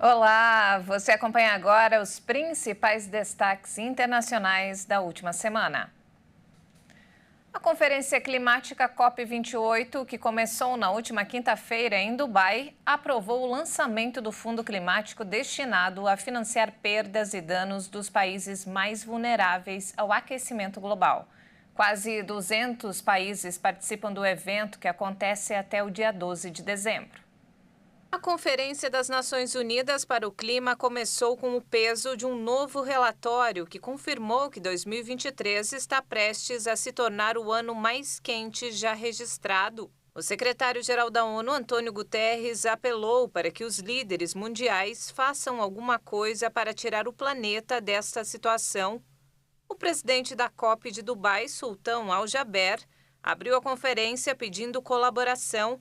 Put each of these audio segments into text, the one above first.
Olá, você acompanha agora os principais destaques internacionais da última semana. A Conferência Climática COP28, que começou na última quinta-feira em Dubai, aprovou o lançamento do Fundo Climático destinado a financiar perdas e danos dos países mais vulneráveis ao aquecimento global. Quase 200 países participam do evento, que acontece até o dia 12 de dezembro. A Conferência das Nações Unidas para o Clima começou com o peso de um novo relatório que confirmou que 2023 está prestes a se tornar o ano mais quente já registrado. O secretário-geral da ONU, Antônio Guterres, apelou para que os líderes mundiais façam alguma coisa para tirar o planeta desta situação. O presidente da COP de Dubai, Sultan Al Jaber, abriu a conferência pedindo colaboração.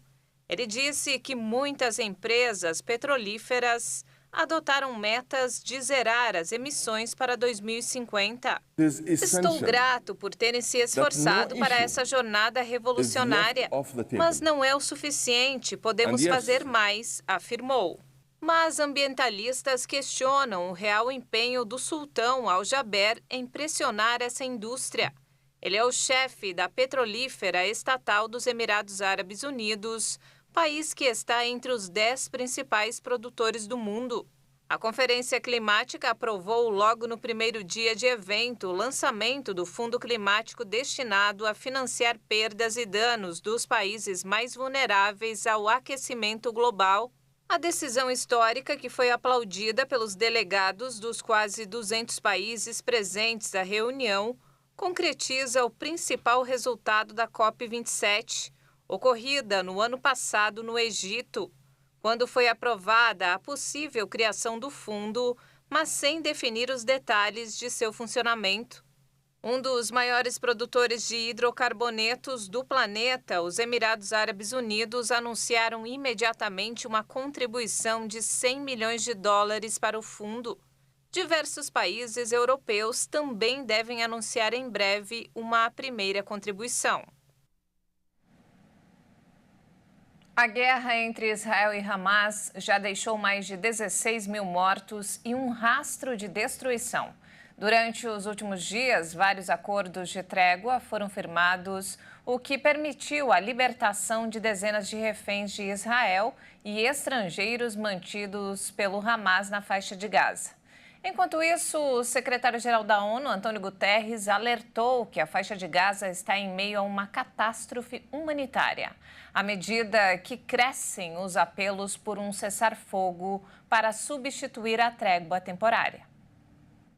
Ele disse que muitas empresas petrolíferas adotaram metas de zerar as emissões para 2050. Estou grato por terem se esforçado para essa jornada revolucionária, mas não é o suficiente, podemos fazer mais, afirmou. Mas ambientalistas questionam o real empenho do sultão Al Jaber em pressionar essa indústria. Ele é o chefe da petrolífera estatal dos Emirados Árabes Unidos, país que está entre os 10 principais produtores do mundo. A Conferência Climática aprovou logo no primeiro dia de evento o lançamento do Fundo Climático destinado a financiar perdas e danos dos países mais vulneráveis ao aquecimento global. A decisão histórica, que foi aplaudida pelos delegados dos quase 200 países presentes à reunião, concretiza o principal resultado da COP27, ocorrida no ano passado no Egito, quando foi aprovada a possível criação do fundo, mas sem definir os detalhes de seu funcionamento. Um dos maiores produtores de hidrocarbonetos do planeta, os Emirados Árabes Unidos, anunciaram imediatamente uma contribuição de 100 milhões de dólares para o fundo. Diversos países europeus também devem anunciar em breve uma primeira contribuição. A guerra entre Israel e Hamas já deixou mais de 16 mil mortos e um rastro de destruição. Durante os últimos dias, vários acordos de trégua foram firmados, o que permitiu a libertação de dezenas de reféns de Israel e estrangeiros mantidos pelo Hamas na faixa de Gaza. Enquanto isso, o secretário-geral da ONU, Antônio Guterres, alertou que a faixa de Gaza está em meio a uma catástrofe humanitária, à medida que crescem os apelos por um cessar-fogo para substituir a trégua temporária.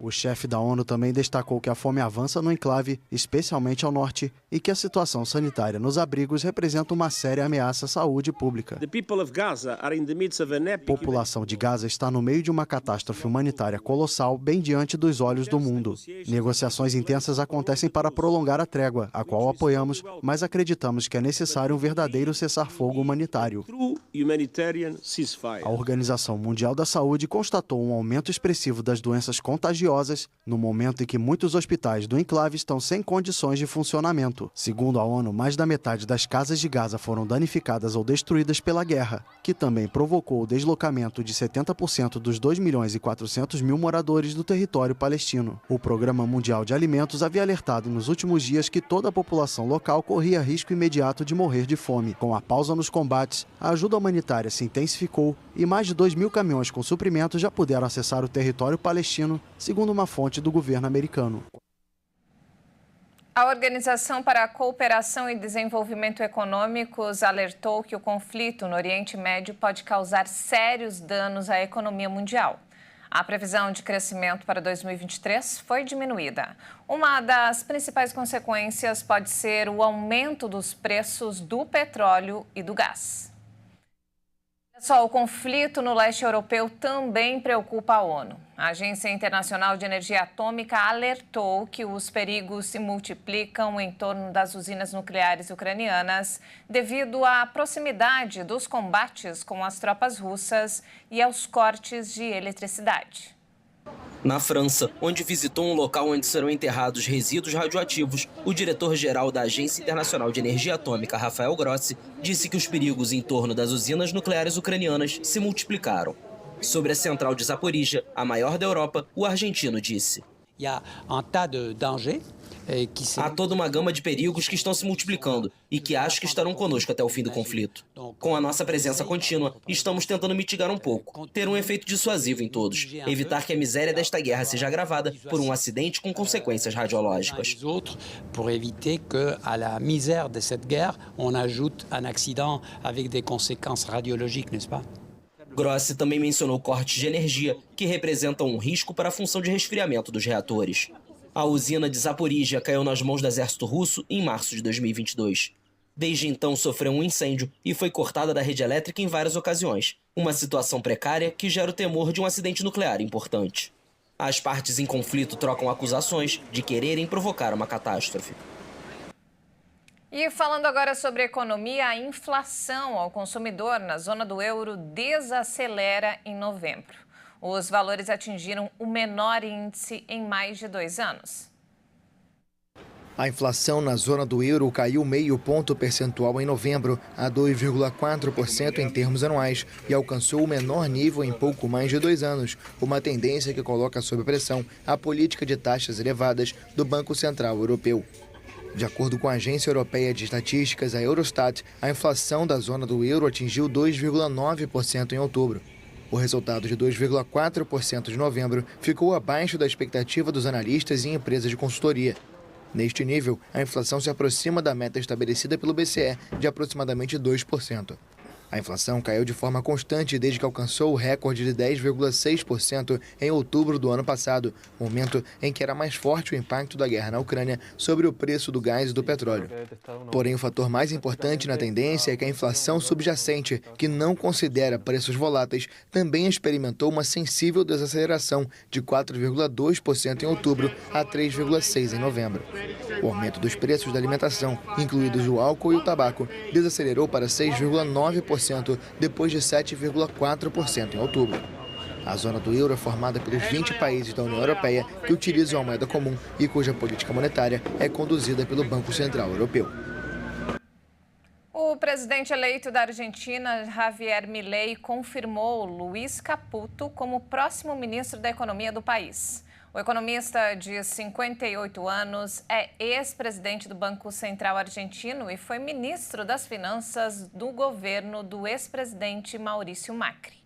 O chefe da ONU também destacou que a fome avança no enclave, especialmente ao norte, e que a situação sanitária nos abrigos representa uma séria ameaça à saúde pública. A população de Gaza está no meio de uma catástrofe humanitária colossal, bem diante dos olhos do mundo. Negociações intensas acontecem para prolongar a trégua, a qual apoiamos, mas acreditamos que é necessário um verdadeiro cessar-fogo humanitário. A Organização Mundial da Saúde constatou um aumento expressivo das doenças contagiosas no momento em que muitos hospitais do enclave estão sem condições de funcionamento. Segundo a ONU, mais da metade das casas de Gaza foram danificadas ou destruídas pela guerra, que também provocou o deslocamento de 70% dos 2.400.000 moradores do território palestino. O Programa Mundial de Alimentos havia alertado nos últimos dias que toda a população local corria risco imediato de morrer de fome. Com a pausa nos combates, a ajuda humanitária se intensificou e mais de 2.000 caminhões com suprimentos já puderam acessar o território palestino, segundo uma fonte do governo americano. A Organização para a Cooperação e Desenvolvimento Econômicos alertou que o conflito no Oriente Médio pode causar sérios danos à economia mundial. A previsão de crescimento para 2023 foi diminuída. Uma das principais consequências pode ser o aumento dos preços do petróleo e do gás. O conflito no leste europeu também preocupa a ONU. A Agência Internacional de Energia Atômica alertou que os perigos se multiplicam em torno das usinas nucleares ucranianas devido à proximidade dos combates com as tropas russas e aos cortes de eletricidade. Na França, onde visitou um local onde serão enterrados resíduos radioativos, o diretor-geral da Agência Internacional de Energia Atômica, Rafael Grossi, disse que os perigos em torno das usinas nucleares ucranianas se multiplicaram. Sobre a central de Zaporizhia, a maior da Europa, o argentino disse: há toda uma gama de perigos que estão se multiplicando e que acho que estarão conosco até o fim do conflito. Com a nossa presença contínua, estamos tentando mitigar um pouco, ter um efeito dissuasivo em todos, evitar que a miséria desta guerra seja agravada por um acidente com consequências radiológicas. Pour éviter que à la misère de cette guerre, on ajoute un accident avec des conséquences radiologiques, n'est-ce pas? Grossi também mencionou cortes de energia, que representam um risco para a função de resfriamento dos reatores. A usina de Zaporizhia caiu nas mãos do exército russo em março de 2022. Desde então sofreu um incêndio e foi cortada da rede elétrica em várias ocasiões. Uma situação precária que gera o temor de um acidente nuclear importante. As partes em conflito trocam acusações de quererem provocar uma catástrofe. E falando agora sobre economia, a inflação ao consumidor na zona do euro desacelera em novembro. Os valores atingiram o menor índice em mais de 2 anos. A inflação na zona do euro caiu 0,5 ponto percentual em novembro, a 2,4% em termos anuais, e alcançou o menor nível em pouco mais de 2 anos, uma tendência que coloca sob pressão a política de taxas elevadas do Banco Central Europeu. De acordo com a Agência Europeia de Estatísticas, a Eurostat, a inflação da zona do euro atingiu 2,9% em outubro. O resultado de 2,4% de novembro ficou abaixo da expectativa dos analistas e empresas de consultoria. Neste nível, a inflação se aproxima da meta estabelecida pelo BCE de aproximadamente 2%. A inflação caiu de forma constante desde que alcançou o recorde de 10,6% em outubro do ano passado, momento em que era mais forte o impacto da guerra na Ucrânia sobre o preço do gás e do petróleo. Porém, o fator mais importante na tendência é que a inflação subjacente, que não considera preços voláteis, também experimentou uma sensível desaceleração de 4,2% em outubro a 3,6% em novembro. O aumento dos preços da alimentação, incluídos o álcool e o tabaco, desacelerou para 6,9% depois de 7,4% em outubro. A zona do euro é formada pelos 20 países da União Europeia que utilizam a moeda comum e cuja política monetária é conduzida pelo Banco Central Europeu. O presidente eleito da Argentina, Javier Milei, confirmou Luiz Caputo como próximo ministro da Economia do país. O economista de 58 anos é ex-presidente do Banco Central argentino e foi ministro das Finanças do governo do ex-presidente Maurício Macri.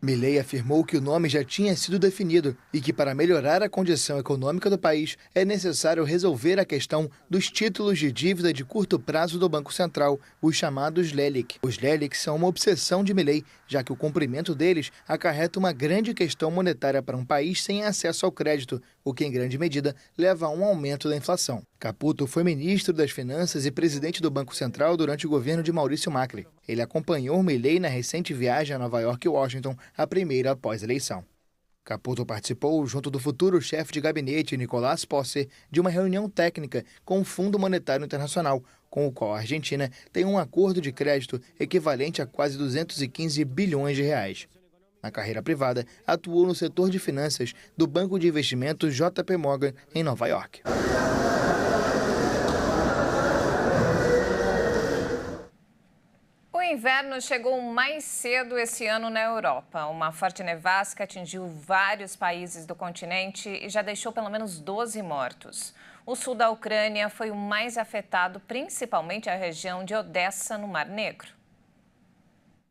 Milei afirmou que o nome já tinha sido definido e que, para melhorar a condição econômica do país, é necessário resolver a questão dos títulos de dívida de curto prazo do Banco Central, os chamados LELIC. Os LELIC são uma obsessão de Milei, já que o cumprimento deles acarreta uma grande questão monetária para um país sem acesso ao crédito, o que, em grande medida, leva a um aumento da inflação. Caputo foi ministro das Finanças e presidente do Banco Central durante o governo de Maurício Macri. Ele acompanhou Milei na recente viagem a Nova York e Washington, a primeira após a eleição. Caputo participou, junto do futuro chefe de gabinete, Nicolás Posse, de uma reunião técnica com o Fundo Monetário Internacional, com o qual a Argentina tem um acordo de crédito equivalente a quase 215 bilhões de reais. Na carreira privada, atuou no setor de finanças do banco de investimentos JP Morgan, em Nova York. O inverno chegou mais cedo esse ano na Europa. Uma forte nevasca atingiu vários países do continente e já deixou pelo menos 12 mortos. O sul da Ucrânia foi o mais afetado, principalmente a região de Odessa, no Mar Negro.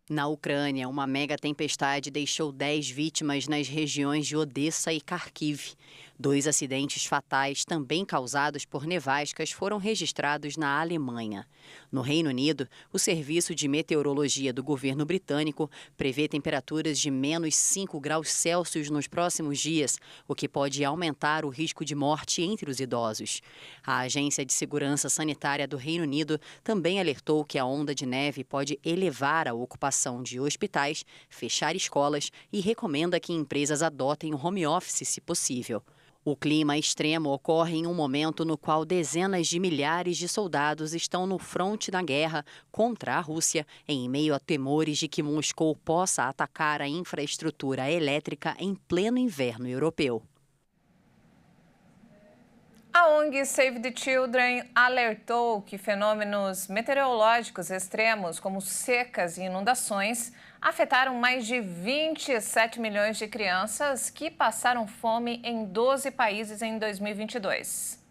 Na Ucrânia, uma mega tempestade deixou 10 vítimas nas regiões de Odessa e Kharkiv. 2 acidentes fatais, também causados por nevascas, foram registrados na Alemanha. No Reino Unido, o Serviço de Meteorologia do governo britânico prevê temperaturas de menos 5 graus Celsius nos próximos dias, o que pode aumentar o risco de morte entre os idosos. A Agência de Segurança Sanitária do Reino Unido também alertou que a onda de neve pode elevar a ocupação de hospitais, fechar escolas e recomenda que empresas adotem o home office se possível. O clima extremo ocorre em um momento no qual dezenas de milhares de soldados estão no fronte da guerra contra a Rússia, em meio a temores de que Moscou possa atacar a infraestrutura elétrica em pleno inverno europeu. A ONG Save the Children alertou que fenômenos meteorológicos extremos, como secas e inundações, afetaram mais de 27 milhões de crianças que passaram fome em 12 países em 2022.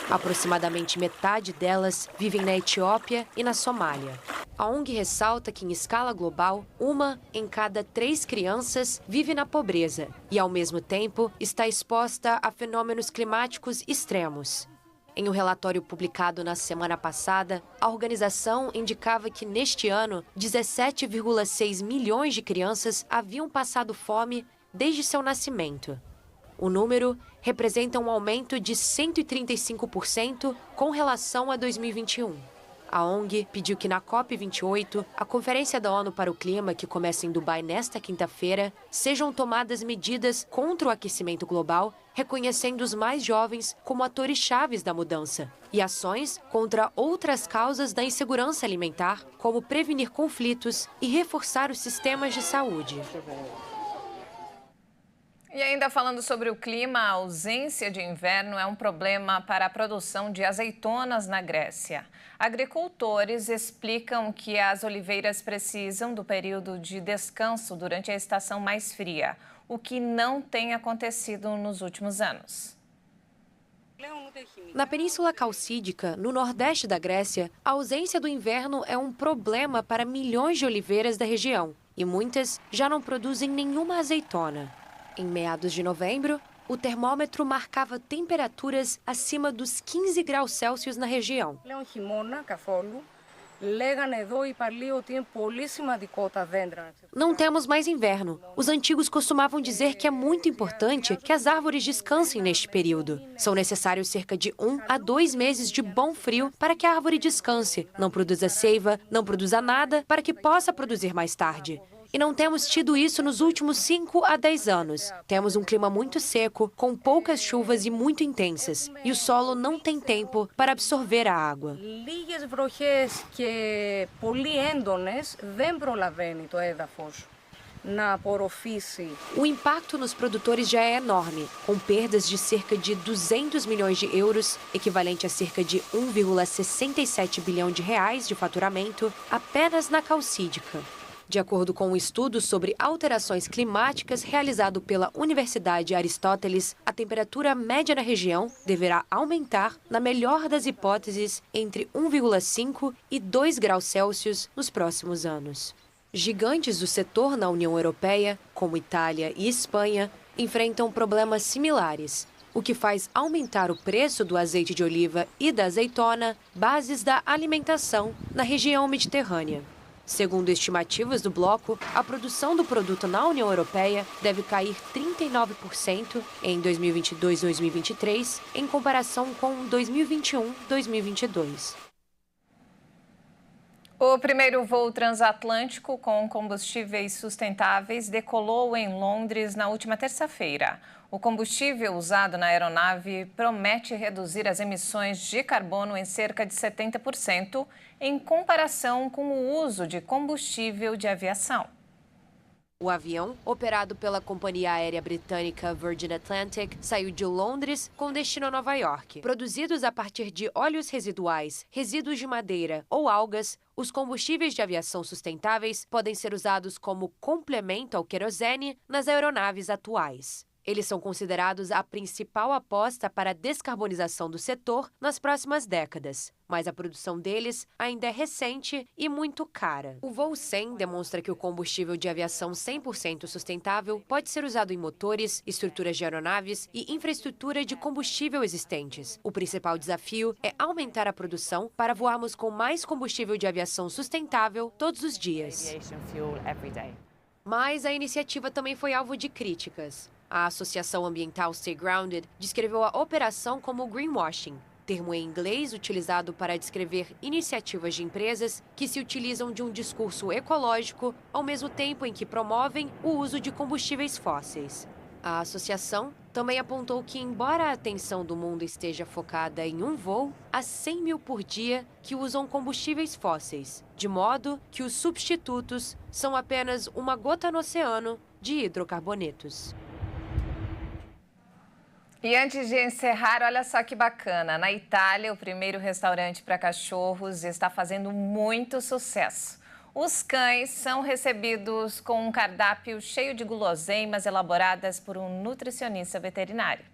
Aproximadamente metade delas vivem na Etiópia e na Somália. A ONG ressalta que, em escala global, 1 em cada 3 crianças vive na pobreza e, ao mesmo tempo, está exposta a fenômenos climáticos extremos. Em um relatório publicado na semana passada, a organização indicava que, neste ano, 17,6 milhões de crianças haviam passado fome desde seu nascimento. O número representa um aumento de 135% com relação a 2021. A ONG pediu que na COP28, a Conferência da ONU para o Clima, que começa em Dubai nesta quinta-feira, sejam tomadas medidas contra o aquecimento global, reconhecendo os mais jovens como atores chaves da mudança, e ações contra outras causas da insegurança alimentar, como prevenir conflitos e reforçar os sistemas de saúde. E ainda falando sobre o clima, a ausência de inverno é um problema para a produção de azeitonas na Grécia. Agricultores explicam que as oliveiras precisam do período de descanso durante a estação mais fria, o que não tem acontecido nos últimos anos. Na Península Calcídica, no nordeste da Grécia, a ausência do inverno é um problema para milhões de oliveiras da região, e muitas já não produzem nenhuma azeitona. Em meados de novembro, o termômetro marcava temperaturas acima dos 15 graus Celsius na região. Não temos mais inverno. Os antigos costumavam dizer que é muito importante que as árvores descansem neste período. São necessários cerca de 1 a 2 meses de bom frio para que a árvore descanse, não produza seiva, não produza nada, para que possa produzir mais tarde. E não temos tido isso nos últimos 5 a 10 anos. Temos um clima muito seco, com poucas chuvas e muito intensas. E o solo não tem tempo para absorver a água. Λίγες βροχές και πολύ έντονες δεν προλαβαίνει το έδαφος να απορροφήσει. O impacto nos produtores já é enorme, com perdas de cerca de 200 milhões de euros, equivalente a cerca de 1,67 bilhão de reais de faturamento, apenas na Calcídica. De acordo com um estudo sobre alterações climáticas realizado pela Universidade Aristóteles, a temperatura média na região deverá aumentar, na melhor das hipóteses, entre 1,5 e 2 graus Celsius nos próximos anos. Gigantes do setor na União Europeia, como Itália e Espanha, enfrentam problemas similares, o que faz aumentar o preço do azeite de oliva e da azeitona, bases da alimentação na região mediterrânea. Segundo estimativas do bloco, a produção do produto na União Europeia deve cair 39% em 2022-2023, em comparação com 2021-2022. O primeiro voo transatlântico com combustíveis sustentáveis decolou em Londres na última terça-feira. O combustível usado na aeronave promete reduzir as emissões de carbono em cerca de 70%, em comparação com o uso de combustível de aviação. O avião, operado pela companhia aérea britânica Virgin Atlantic, saiu de Londres com destino a Nova York. Produzidos a partir de óleos residuais, resíduos de madeira ou algas, os combustíveis de aviação sustentáveis podem ser usados como complemento ao querosene nas aeronaves atuais. Eles são considerados a principal aposta para a descarbonização do setor nas próximas décadas, mas a produção deles ainda é recente e muito cara. O voo 100 demonstra que o combustível de aviação 100% sustentável pode ser usado em motores, estruturas de aeronaves e infraestrutura de combustível existentes. O principal desafio é aumentar a produção para voarmos com mais combustível de aviação sustentável todos os dias. Mas a iniciativa também foi alvo de críticas. A Associação Ambiental Stay Grounded descreveu a operação como greenwashing, termo em inglês utilizado para descrever iniciativas de empresas que se utilizam de um discurso ecológico ao mesmo tempo em que promovem o uso de combustíveis fósseis. A associação também apontou que, embora a atenção do mundo esteja focada em um voo, há 100 mil por dia que usam combustíveis fósseis, de modo que os substitutos são apenas uma gota no oceano de hidrocarbonetos. E antes de encerrar, olha só que bacana. Na Itália, o primeiro restaurante para cachorros está fazendo muito sucesso. Os cães são recebidos com um cardápio cheio de guloseimas elaboradas por um nutricionista veterinário.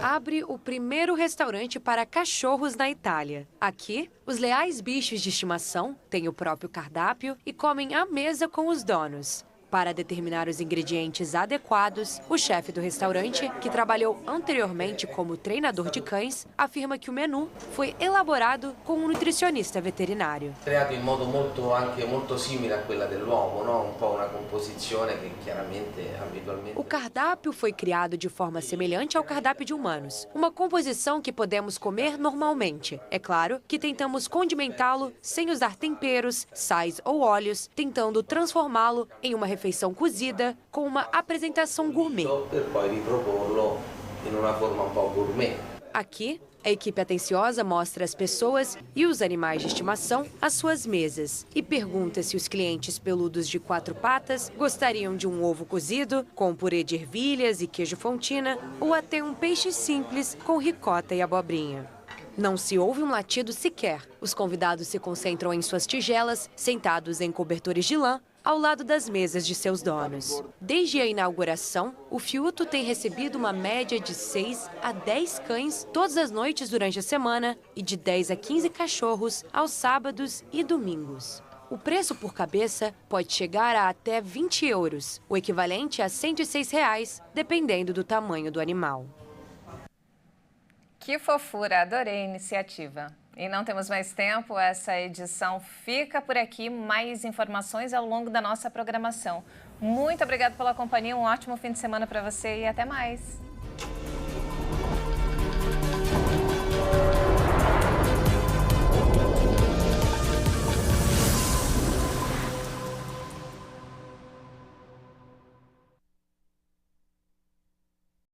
Abre o primeiro restaurante para cachorros na Itália. Aqui, os leais bichos de estimação têm o próprio cardápio e comem à mesa com os donos. Para determinar os ingredientes adequados, o chefe do restaurante, que trabalhou anteriormente como treinador de cães, afirma que o menu foi elaborado com um nutricionista veterinário. Creato in modo molto simile a quella dell'uomo, no? Un po' una composizione che chiaramente abitualmente. O cardápio foi criado de forma semelhante ao cardápio de humanos, uma composição que podemos comer normalmente. É claro que tentamos condimentá-lo sem usar temperos, sais ou óleos, tentando transformá-lo em uma refeição cozida com uma apresentação gourmet. Per poi riproporlo in una forma un po' gourmet. Aqui, a equipe atenciosa mostra as pessoas e os animais de estimação às suas mesas e pergunta se os clientes peludos de 4 patas gostariam de um ovo cozido, com purê de ervilhas e queijo fontina, ou até um peixe simples com ricota e abobrinha. Não se ouve um latido sequer. Os convidados se concentram em suas tigelas, sentados em cobertores de lã, ao lado das mesas de seus donos. Desde a inauguração, o Fiuto tem recebido uma média de 6 a 10 cães todas as noites durante a semana e de 10 a 15 cachorros aos sábados e domingos. O preço por cabeça pode chegar a até 20 euros, o equivalente a R$ 106, dependendo do tamanho do animal. Que fofura, adorei a iniciativa. E não temos mais tempo, essa edição fica por aqui. Mais informações ao longo da nossa programação. Muito obrigada pela companhia, um ótimo fim de semana para você e até mais.